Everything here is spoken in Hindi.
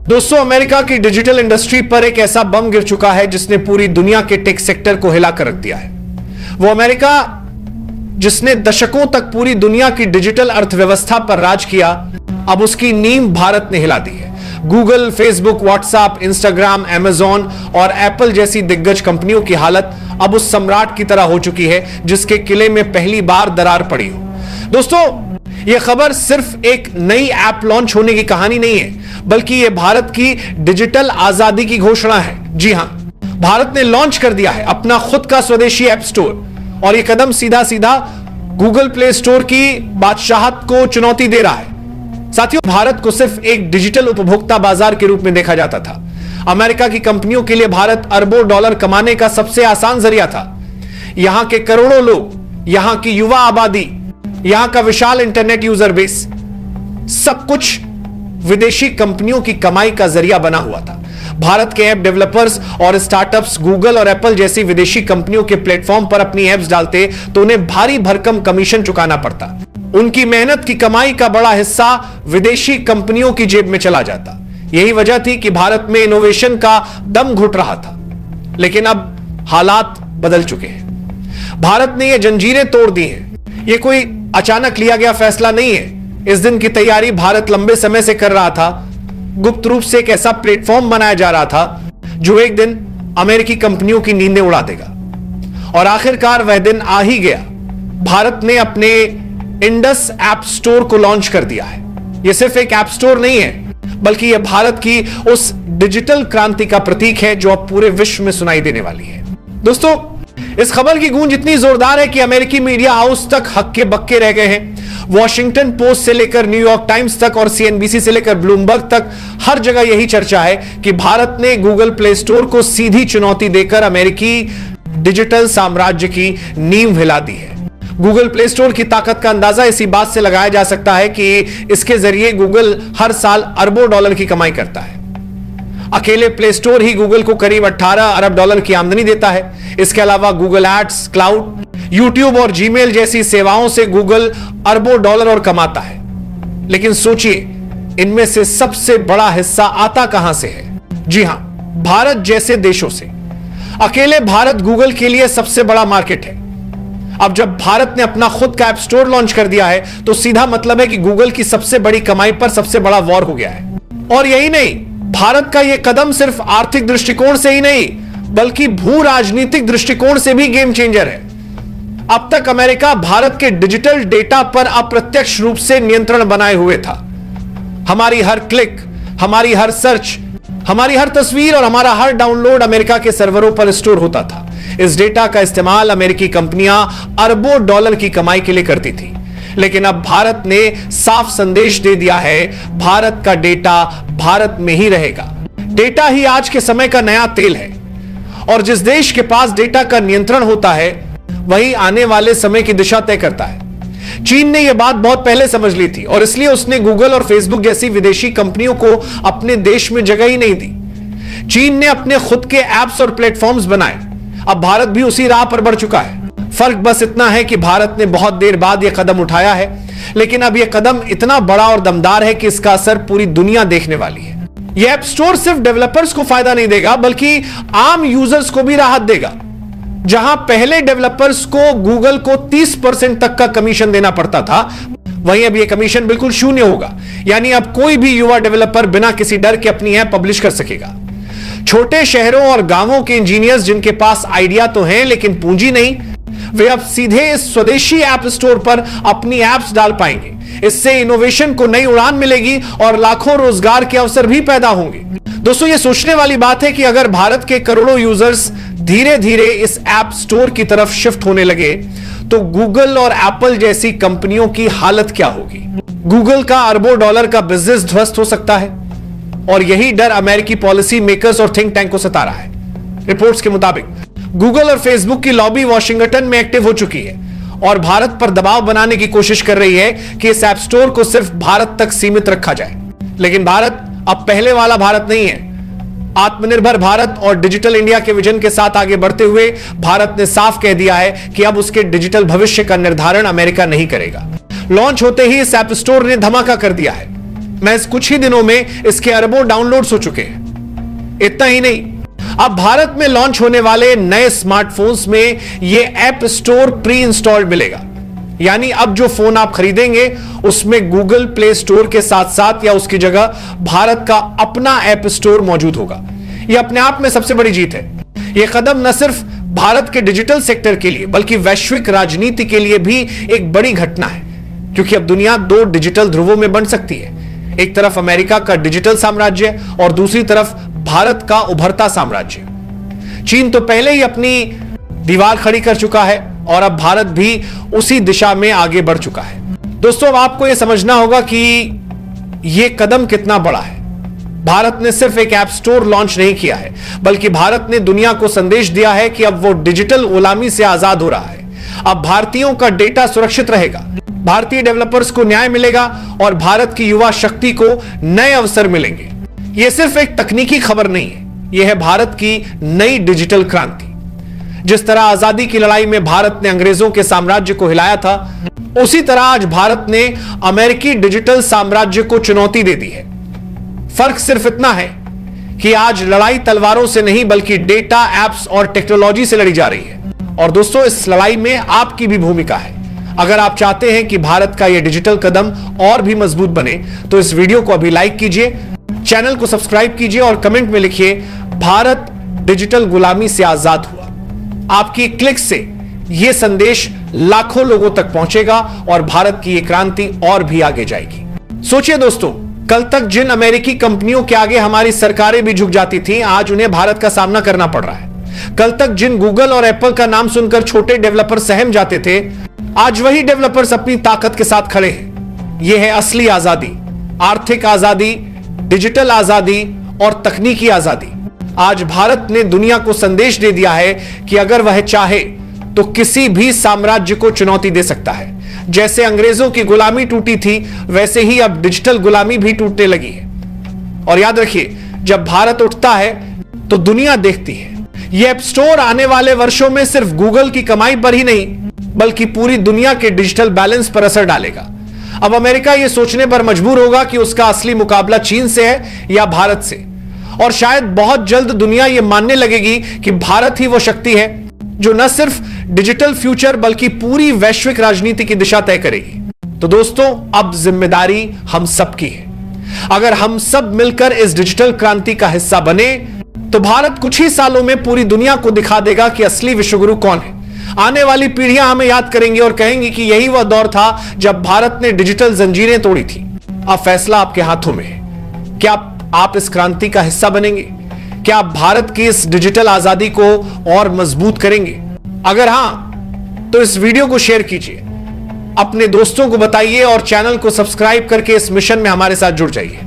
दोस्तों, अमेरिका की डिजिटल इंडस्ट्री पर एक ऐसा बम गिर चुका है जिसने पूरी दुनिया के टेक सेक्टर को हिला कर रख दिया है। वो अमेरिका जिसने दशकों तक पूरी दुनिया की डिजिटल अर्थव्यवस्था पर राज किया, अब उसकी नींव भारत ने हिला दी है। Google, Facebook, WhatsApp, Instagram, Amazon और एप्पल जैसी दिग्गज कंपनियों की हालत अब उस सम्राट की तरह हो चुकी है जिसके किले में पहली बार दरार पड़ी हो। दोस्तों, यह खबर सिर्फ एक नई ऐप लॉन्च होने की कहानी नहीं है, बल्कि यह भारत की डिजिटल आजादी की घोषणा है। जी हां, भारत ने लॉन्च कर दिया है अपना खुद का स्वदेशी ऐप स्टोर, और यह कदम सीधा सीधा गूगल प्ले स्टोर की बादशाहत को चुनौती दे रहा है। साथियों, भारत को सिर्फ एक डिजिटल उपभोक्ता बाजार के रूप में देखा जाता था। अमेरिका की कंपनियों के लिए भारत अरबों डॉलर कमाने का सबसे आसान जरिया था। यहां के करोड़ों लोग, यहां की युवा आबादी, यहां का विशाल इंटरनेट यूजर बेस, सब कुछ विदेशी कंपनियों की कमाई का जरिया बना हुआ था। भारत के ऐप डेवलपर्स और स्टार्टअप्स गूगल और एप्पल जैसी विदेशी कंपनियों के प्लेटफॉर्म पर अपनी ऐप्स डालते तो उन्हें भारी भरकम कमीशन चुकाना पड़ता। उनकी मेहनत की कमाई का बड़ा हिस्सा विदेशी कंपनियों की जेब में चला जाता। यही वजह थी कि भारत में इनोवेशन का दम घुट रहा था। लेकिन अब हालात बदल चुके हैं। भारत ने यह जंजीरें तोड़ दी हैं। यह कोई अचानक लिया गया फैसला नहीं है। इस दिन की तैयारी भारत लंबे समय से कर रहा था। गुप्त रूप से एक ऐसा प्लेटफॉर्म बनाया जा रहा था जो एक दिन अमेरिकी कंपनियों की नींदें उड़ा देगा। और आखिरकार वह दिन आ ही गया। भारत ने अपने इंडस ऐप स्टोर को लॉन्च कर दिया है। यह सिर्फ एक ऐप स्टोर नहीं है, बल्कि यह भारत की उस डिजिटल क्रांति का प्रतीक है जो अब पूरे विश्व में सुनाई देने वाली है। दोस्तों, इस खबर की गूंज इतनी जोरदार है कि अमेरिकी मीडिया हाउस तक हक्के बक्के रह गए हैं। वॉशिंगटन पोस्ट से लेकर न्यूयॉर्क टाइम्स तक और सीएनबीसी से लेकर ब्लूमबर्ग तक हर जगह यही चर्चा है कि भारत ने गूगल प्ले स्टोर को सीधी चुनौती देकर अमेरिकी डिजिटल साम्राज्य की नींव हिला दी है। गूगल प्ले स्टोर की ताकत का अंदाजा इसी बात से लगाया जा सकता है कि इसके जरिए गूगल हर साल अरबों डॉलर की कमाई करता है। अकेले प्ले स्टोर ही गूगल को करीब 18 अरब डॉलर की आमदनी देता है। इसके अलावा गूगल एड्स, क्लाउड, यूट्यूब और जीमेल जैसी सेवाओं से गूगल अरबों डॉलर और कमाता है। लेकिन सोचिए, इनमें से सबसे बड़ा हिस्सा आता कहां से है? जी हां, भारत जैसे देशों से। अकेले भारत गूगल के लिए सबसे बड़ा मार्केट है। अब जब भारत ने अपना खुद का ऐप स्टोर लॉन्च कर दिया है तो सीधा मतलब है कि गूगल की सबसे बड़ी कमाई पर सबसे बड़ा वॉर हो गया है। और यही नहीं, भारत का यह कदम सिर्फ आर्थिक दृष्टिकोण से ही नहीं, बल्कि भू राजनीतिक दृष्टिकोण से भी गेम चेंजर है। अब तक अमेरिका भारत के डिजिटल डेटा पर अप्रत्यक्ष रूप से नियंत्रण बनाए हुए था। हमारी हर क्लिक, हमारी हर सर्च, हमारी हर तस्वीर और हमारा हर डाउनलोड अमेरिका के सर्वरों पर स्टोर होता था। इस डेटा का इस्तेमाल अमेरिकी कंपनियां अरबों डॉलर की कमाई के लिए करती थी। लेकिन अब भारत ने साफ संदेश दे दिया है, भारत का डेटा भारत में ही रहेगा। डेटा ही आज के समय का नया तेल है, और जिस देश के पास डेटा का नियंत्रण होता है वही आने वाले समय की दिशा तय करता है। चीन ने यह बात बहुत पहले समझ ली थी और इसलिए उसने गूगल और फेसबुक जैसी विदेशी कंपनियों को अपने देश में जगह ही नहीं दी। चीन ने अपने खुद के ऐप्स और प्लेटफॉर्म्स बनाए। अब भारत भी उसी राह पर बढ़ चुका है। फर्क बस इतना है कि भारत ने बहुत देर बाद यह कदम उठाया है, लेकिन अब यह कदम इतना बड़ा और दमदार है कि इसका असर पूरी दुनिया देखने वाली है। यह ऐप स्टोर सिर्फ डेवलपर्स को फायदा नहीं देगा, बल्कि आम यूजर्स को भी राहत देगा। जहां पहले डेवलपर्स को गूगल को 30% तक का कमीशन देना पड़ता था, वहीं अब यह कमीशन बिल्कुल शून्य होगा। यानी अब कोई भी युवा डेवलपर बिना किसी डर के अपनी ऐप पब्लिश कर सकेगा। छोटे शहरों और गांवों के इंजीनियर्स जिनके पास आइडिया तो हैं लेकिन पूंजी नहीं, वे अब सीधे इस स्वदेशी ऐप स्टोर पर अपनी ऐप्स डाल पाएंगे। इससे इनोवेशन को नई उड़ान मिलेगी और लाखों रोजगार के अवसर भी पैदा होंगे। दोस्तों, यह सोचने वाली बात है कि अगर भारत के करोड़ों यूजर्स धीरे धीरे इस ऐप स्टोर की तरफ शिफ्ट होने लगे तो गूगल और एप्पल जैसी कंपनियों की हालत क्या होगी? गूगल का अरबों डॉलर का बिजनेस ध्वस्त हो सकता है, और यही डर अमेरिकी पॉलिसी मेकर्स और थिंक टैंक को सता रहा है। रिपोर्ट्स के मुताबिक गूगल और फेसबुक की लॉबी वॉशिंगटन में एक्टिव हो चुकी है और भारत पर दबाव बनाने की कोशिश कर रही है कि इस ऐप स्टोर को सिर्फ भारत तक सीमित रखा जाए। लेकिन भारत अब पहले वाला भारत नहीं है। आत्मनिर्भर भारत और डिजिटल इंडिया के विजन के साथ आगे बढ़ते हुए भारत ने साफ कह दिया है कि अब उसके डिजिटल भविष्य का निर्धारण अमेरिका नहीं करेगा। लॉन्च होते ही इस ऐप स्टोर ने धमाका कर दिया है। महज कुछ ही दिनों में इसके अरबों डाउनलोड्स हो चुके हैं। इतना ही नहीं, अब भारत में लॉन्च होने वाले नए स्मार्टफोन्स में यह ऐप स्टोर प्री इंस्टॉल्ड मिलेगा। यानी अब जो फोन आप खरीदेंगे उसमें गूगल प्ले स्टोर के साथ साथ या उसकी जगह भारत का अपना ऐप स्टोर मौजूद होगा। यह अपने आप में सबसे बड़ी जीत है। यह कदम न सिर्फ भारत के डिजिटल सेक्टर के लिए बल्कि वैश्विक राजनीति के लिए भी एक बड़ी घटना है, क्योंकि अब दुनिया दो डिजिटल ध्रुवों में बन सकती है। एक तरफ अमेरिका का डिजिटल साम्राज्य और दूसरी तरफ भारत का उभरता साम्राज्य। चीन तो पहले ही अपनी दीवार खड़ी कर चुका है और अब भारत भी उसी दिशा में आगे बढ़ चुका है। दोस्तों, अब आपको यह समझना होगा कि यह कदम कितना बड़ा है। भारत ने सिर्फ एक ऐप स्टोर लॉन्च नहीं किया है, बल्कि भारत ने दुनिया को संदेश दिया है कि अब वो डिजिटल गुलामी से आजाद हो रहा है। अब भारतीयों का डेटा सुरक्षित रहेगा, भारतीय डेवलपर्स को न्याय मिलेगा और भारत की युवा शक्ति को नए अवसर मिलेंगे। यह सिर्फ एक तकनीकी खबर नहीं है, यह है भारत की नई डिजिटल क्रांति। जिस तरह आजादी की लड़ाई में भारत ने अंग्रेजों के साम्राज्य को हिलाया था, उसी तरह आज भारत ने अमेरिकी डिजिटल साम्राज्य को चुनौती दे दी है। फर्क सिर्फ इतना है कि आज लड़ाई तलवारों से नहीं बल्कि डेटा, एप्स और टेक्नोलॉजी से लड़ी जा रही है। और दोस्तों, इस लड़ाई में आपकी भी भूमिका है। अगर आप चाहते हैं कि भारत का यह डिजिटल कदम और भी मजबूत बने तो इस वीडियो को अभी लाइक कीजिए, चैनल को सब्सक्राइब कीजिए और कमेंट में लिखिए, भारत डिजिटल गुलामी से आजाद हुआ। आपकी क्लिक से यह संदेश लाखों लोगों तक पहुंचेगा और भारत की यह क्रांति और भी आगे जाएगी। सोचिए दोस्तों, कल तक जिन अमेरिकी कंपनियों के आगे हमारी सरकारें भी झुक जाती थीं, आज उन्हें भारत का सामना करना पड़ रहा है। कल तक जिन गूगल और एप्पल का नाम सुनकर छोटे डेवलपर सहम जाते थे, आज वही डेवलपर्स अपनी ताकत के साथ खड़े हैं। यह है असली आजादी, आर्थिक आजादी, डिजिटल आजादी और तकनीकी आजादी। आज भारत ने दुनिया को संदेश दे दिया है कि अगर वह चाहे तो किसी भी साम्राज्य को चुनौती दे सकता है। जैसे अंग्रेजों की गुलामी टूटी थी, वैसे ही अब डिजिटल गुलामी भी टूटने लगी है। और याद रखिए, जब भारत उठता है तो दुनिया देखती है। यह ऐप स्टोर आने वाले वर्षों में सिर्फ गूगल की कमाई पर ही नहीं बल्कि पूरी दुनिया के डिजिटल बैलेंस पर असर डालेगा। अब अमेरिका यह सोचने पर मजबूर होगा कि उसका असली मुकाबला चीन से है या भारत से। और शायद बहुत जल्द दुनिया यह मानने लगेगी कि भारत ही वो शक्ति है जो न सिर्फ डिजिटल फ्यूचर बल्कि पूरी वैश्विक राजनीति की दिशा तय करेगी। तो दोस्तों, अब जिम्मेदारी हम सबकी है। अगर हम सब मिलकर इस डिजिटल क्रांति का हिस्सा बने तो भारत कुछ ही सालों में पूरी दुनिया को दिखा देगा कि असली विश्वगुरु कौन है। आने वाली पीढ़ियां हमें याद करेंगी और कहेंगी कि यही वह दौर था जब भारत ने डिजिटल जंजीरें तोड़ी थी। अब फैसला आपके हाथों में है। क्या आप इस क्रांति का हिस्सा बनेंगे? क्या आप भारत की इस डिजिटल आजादी को और मजबूत करेंगे? अगर हां, तो इस वीडियो को शेयर कीजिए, अपने दोस्तों को बताइए और चैनल को सब्सक्राइब करके इस मिशन में हमारे साथ जुड़ जाइए।